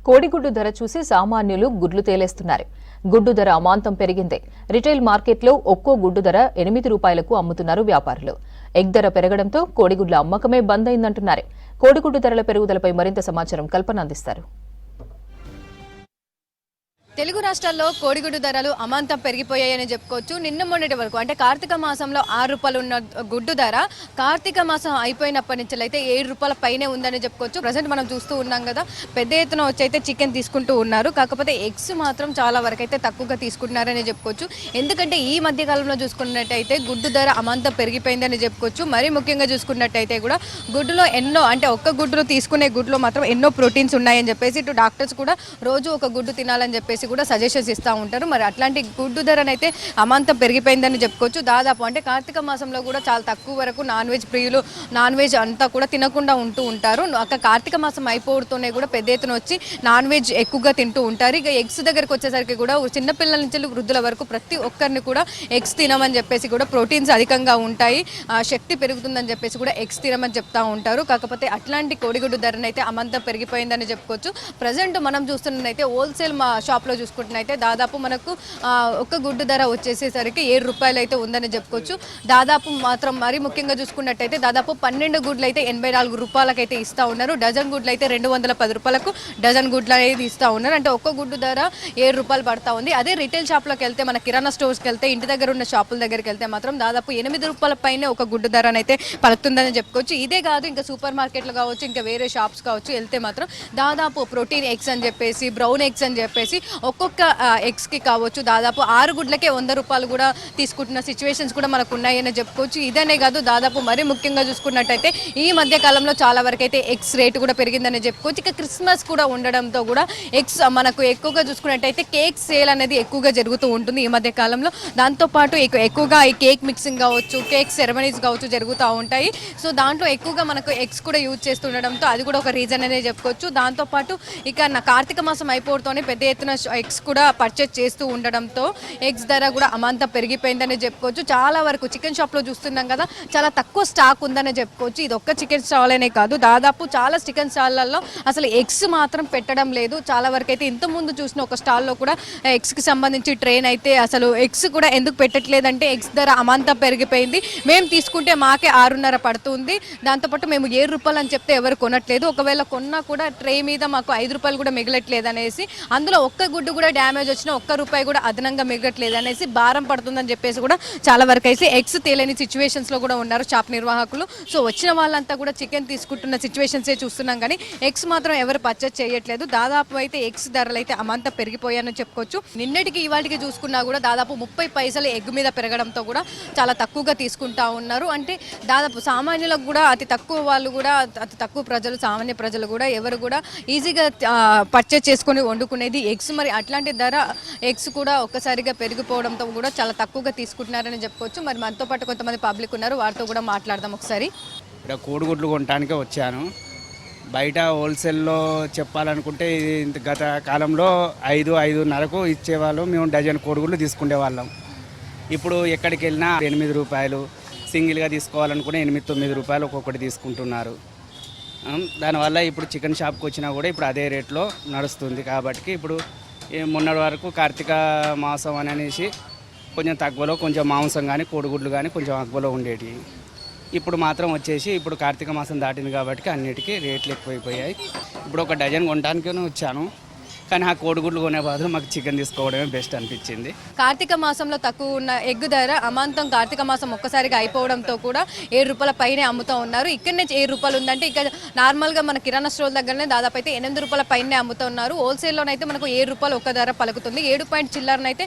కోడిగుడ్డు ధర చూసి సామాన్యులు గుడ్లు తేలేస్తున్నారు. గుడ్డు ధర అమాంతం పెరిగింది. రిటైల్ మార్కెట్లో ఒక్కో గుడ్డు ధర 8 రూపాయలకు అమ్ముతున్నారు వ్యాపారులు. ఎగ్ ధర పెరగడంతో కోడిగుడ్ల అమ్మకమే బంద్ అయిందంటున్నారు. కోడిగుడ్డు ధరల పెరుగుదలపై మరింత సమాచారం కల్పన అందిస్తారు. తెలుగు రాష్ట్రాల్లో కోడిగుడ్డు ధరలు అమాంతం పెరిగిపోయాయని చెప్పుకోవచ్చు. నిన్న మొన్నటి వరకు అంటే కార్తీక మాసంలో 6 రూపాయలు ఉన్న గుడ్డు ధర కార్తీక మాసం అయిపోయినప్పటి నుంచి అయితే 7 రూపాయల పైనే ఉందని చెప్పుకోవచ్చు. ప్రజెంట్ మనం చూస్తూ ఉన్నాం కదా, పెద్ద ఎత్తున వచ్చి అయితే చికెన్ తీసుకుంటూ ఉన్నారు. కాకపోతే ఎగ్స్ మాత్రం చాలా వరకు అయితే తక్కువగా తీసుకుంటున్నారని చెప్పుకోవచ్చు. ఎందుకంటే ఈ మధ్య కాలంలో చూసుకున్నట్టయితే గుడ్డు ధర అమాంతం పెరిగిపోయిందని చెప్పుకోవచ్చు. మరీ ముఖ్యంగా చూసుకున్నట్టయితే కూడా గుడ్డులో ఎన్నో అంటే ఒక్క గుడ్డులో తీసుకునే గుడ్లో మాత్రం ఎన్నో ప్రోటీన్స్ ఉన్నాయని చెప్పేసి ఇటు డాక్టర్స్ కూడా రోజు ఒక గుడ్డు తినాలని చెప్పేసి కూడా సజెషన్స్ ఇస్తూ ఉంటారు. మరి అట్లాంటి గుడ్డు ధరనైతే అమాంతం పెరిగిపోయిందని చెప్పుకోవచ్చు. దాదాపు అంటే కార్తీక మాసంలో కూడా చాలా తక్కువ వరకు నాన్ వెజ్ ప్రియులు నాన్ వెజ్ అంతా కూడా తినకుండా ఉంటూ ఉంటారు. అక్కడ కార్తీక మాసం అయిపోతూనే కూడా పెద్ద ఎత్తున వచ్చి నాన్ వెజ్ ఎక్కువగా తింటూ ఉంటారు. ఇక ఎగ్స్ దగ్గరకు వచ్చేసరికి కూడా చిన్నపిల్లల నుంచి వృద్ధుల వరకు ప్రతి ఒక్కరిని కూడా ఎగ్స్ తినమని చెప్పేసి కూడా ప్రోటీన్స్ అధికంగా ఉంటాయి, శక్తి పెరుగుతుందని చెప్పేసి కూడా ఎగ్స్ తినమని చెప్తా ఉంటారు. కాకపోతే అట్లాంటి కోడిగుడ్డు ధరనైతే అమాంతం పెరిగిపోయిందని చెప్పుకోవచ్చు. ప్రజెంట్ మనం చూస్తున్నట్టయితే హోల్సేల్ షాప్లో చూసుకుంటున్నైతే దాదాపు మనకు ఒక గుడ్డు ధర వచ్చేసేసరికి 7 రూపాయలు అయితే ఉందని చెప్పుకోవచ్చు. దాదాపు మాత్రం మరీ ముఖ్యంగా చూసుకున్నట్టయితే దాదాపు 12 గుడ్లు అయితే 84 రూపాయలకైతే ఇస్తూ ఉన్నారు. డజన్ గుడ్లు అయితే 210 రూపాయలకు డజన్ గుడ్లు అనేది ఇస్తూ ఉన్నారు. అంటే ఒక్క గుడ్డు ధర 7 రూపాయలు పడతా ఉంది. అదే రిటైల్ షాప్లోకి వెళ్తే మన కిరాణా స్టోర్స్కి వెళ్తే ఇంటి దగ్గర ఉన్న షాపుల దగ్గరికి వెళ్తే మాత్రం దాదాపు 8 రూపాయల పైనే ఒక గుడ్డు ధర అయితే పలుకుతుందని చెప్పుకోవచ్చు. ఇదే కాదు, ఇంకా సూపర్ మార్కెట్లు కావచ్చు, ఇంకా వేరే షాప్స్ కావచ్చు వెళ్తే మాత్రం దాదాపు ప్రోటీన్ ఎగ్స్ అని చెప్పేసి, బ్రౌన్ ఎగ్స్ అని చెప్పేసి ఒక్కొక్క ఎగ్స్కి కావచ్చు దాదాపు 6 గుడ్లకే 100 రూపాయలు కూడా తీసుకుంటున్న సిచ్యువేషన్స్ కూడా మనకు ఉన్నాయని చెప్పుకోవచ్చు. ఇదనే కాదు, దాదాపు మరీ ముఖ్యంగా చూసుకున్నట్టయితే ఈ మధ్య కాలంలో చాలా వరకు అయితే ఎగ్స్ రేటు కూడా పెరిగిందని చెప్పుకోవచ్చు. ఇక క్రిస్మస్ కూడా ఉండడంతో కూడా ఎగ్స్ మనకు ఎక్కువగా చూసుకున్నట్టయితే కేక్ సేల్ అనేది ఎక్కువగా జరుగుతూ ఉంటుంది ఈ మధ్య కాలంలో. దాంతోపాటు ఎక్కువగా ఈ కేక్ మిక్సింగ్ కావచ్చు, కేక్ సెరమనీస్ కావచ్చు జరుగుతూ ఉంటాయి. సో దాంట్లో ఎక్కువగా మనకు ఎగ్స్ కూడా యూజ్ చేస్తుండడంతో అది కూడా ఒక రీజన్ అనే చెప్పుకోవచ్చు. దాంతోపాటు ఇక కార్తీక మాసం అయిపోతూనే పెద్ద ఎత్తున ఎగ్స్ కూడా పర్చేజ్ చేస్తూ ఉండడంతో ఎగ్స్ ధర కూడా అమాంతం పెరిగిపోయిందని చెప్పుకోవచ్చు. చాలా వరకు చికెన్ షాప్లో చూస్తున్నాం కదా, చాలా తక్కువ స్టాక్ ఉందని చెప్పుకోవచ్చు. ఇది ఒక్క చికెన్ స్టాల్ అనే కాదు, దాదాపు చాలా చికెన్ స్టాల్లలో అసలు ఎగ్స్ మాత్రం పెట్టడం లేదు. చాలా వరకు అయితే ఇంతకుముందు చూసిన ఒక స్టాల్లో కూడా ఎగ్స్కి సంబంధించి ట్రైన్ అయితే అసలు ఎగ్స్ కూడా ఎందుకు పెట్టట్లేదంటే ఎగ్స్ ధర అమాంతం పెరిగిపోయింది, మేము తీసుకుంటే మాకే 6.5 పడుతుంది, దాంతోపాటు మేము 7 రూపాయలు అని చెప్తే ఎవరు కొనట్లేదు, ఒకవేళ కొన్నా కూడా ట్రే మీద మాకు 5 రూపాయలు కూడా మిగలట్లేదు అనేసి, అందులో ఒక్క గుడ్డు కూడా డ్యామేజ్ వచ్చినా 1 రూపాయి కూడా అదనంగా మిగలట్లేదు అనేసి భారం పడుతుందని చెప్పేసి కూడా చాలా వరకు అయితే ఎగ్స్ తేలేని సిచ్యువేషన్స్లో కూడా ఉన్నారు షాప్ నిర్వాహకులు. సో వచ్చిన వాళ్ళంతా కూడా చికెన్ తీసుకుంటున్న సిచ్యువేషన్సే చూస్తున్నాం, కానీ ఎగ్స్ మాత్రం ఎవరు పర్చేజ్ చేయట్లేదు. దాదాపు అయితే ఎగ్స్ ధరలు అయితే అమాంతం పెరిగిపోయాయని చెప్పుకోవచ్చు. నిన్నటికి ఇవాటికి చూసుకున్నా కూడా దాదాపు 30 పైసలు ఎగ్ మీద పెరగడంతో కూడా చాలా తక్కువగా తీసుకుంటా ఉన్నారు. అంటే దాదాపు సామాన్యులకు కూడా అతి తక్కువ వాళ్ళు కూడా, అతి తక్కువ ప్రజలు, సామాన్య ప్రజలు కూడా ఎవరు కూడా ఈజీగా పర్చేజ్ చేసుకొని వండుకునేది ఎగ్స్. మరి అట్లాంటి ధర ఎగ్స్ కూడా ఒక్కసారిగా పెరిగిపోవడంతో కూడా చాలా తక్కువగా తీసుకుంటున్నారని చెప్పుకోవచ్చు. మరి మనతో పాటు కొంతమంది పబ్లిక్ ఉన్నారు, వారితో కూడా మాట్లాడదాం ఒకసారి. ఇక్కడ కోడిగుడ్లు కొనడానికే వచ్చాను. బయట హోల్సేల్లో చెప్పాలనుకుంటే గత కాలంలో 5-5.5కు ఇచ్చేవాళ్ళు, మేము డజన్ కోడిగుడ్లు తీసుకునే వాళ్ళం. ఇప్పుడు ఎక్కడికి వెళ్ళినా 8 రూపాయలు, సింగిల్గా తీసుకోవాలనుకుంటే 8-9 రూపాయలు ఒక్కొక్కటి తీసుకుంటున్నారు. దానివల్ల ఇప్పుడు చికెన్ షాప్కి వచ్చినా కూడా ఇప్పుడు అదే రేట్లో నడుస్తుంది. కాబట్టి ఇప్పుడు మొన్నటి వరకు కార్తీక మాసం అనేసి కొంచెం తక్కువలో కొంచెం మాంసం కానీ కోడిగుడ్లు కానీ కొంచెం తక్కువలో ఉండేవి. ఇప్పుడు మాత్రం వచ్చేసి ఇప్పుడు కార్తీక మాసం దాటింది కాబట్టి అన్నిటికీ రేట్లు ఎక్కువైపోయాయి. ఇప్పుడు ఒక డజన్ కొనడానికే వచ్చాను, కానీ ఆ కోడిగుడ్లు కొనే బదులు మాకు చికెన్ తీసుకోవడమే బెస్ట్ అనిపించింది. కార్తీక మాసంలో తక్కువ ఉన్న ఎగ్ ధర అమాంతం కార్తీక మాసం ఒక్కసారిగా అయిపోవడంతో కూడా 7 రూపాయల పైనే అమ్ముతూ ఉన్నారు. ఇక్కడనే 7 రూపాయలు ఉందంటే ఇక నార్మల్గా మన కిరాణా స్టోర్ దగ్గరనే దాదాపు అయితే 8 రూపాయల పైనే అమ్ముతూ ఉన్నారు. హోల్సేల్లోనైతే మనకు 7 రూపాయలు ఒక ధర పలుకుతుంది. 7 పాయింట్ చిల్లరనైతే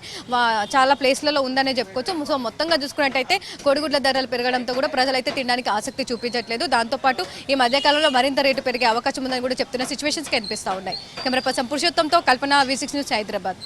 చాలా ప్లేస్లలో ఉందనే చెప్పుకోవచ్చు. సో మొత్తంగా చూసుకున్నట్టయితే కోడిగుడ్ల ధరలు పెరగడంతో కూడా ప్రజలైతే తినడానికి ఆసక్తి చూపించట్లేదు. దాంతోపాటు ఈ మధ్యకాలంలో మరింత రేటు పెరిగే అవకాశం ఉందని కూడా చెప్తున్న సిచ్యువేషన్స్ కనిపిస్తూ ఉన్నాయి. కెమెరా పర్సన్ పురుషోత్తంతో కల్పన, V6 న్యూస్, హైదరాబాద్.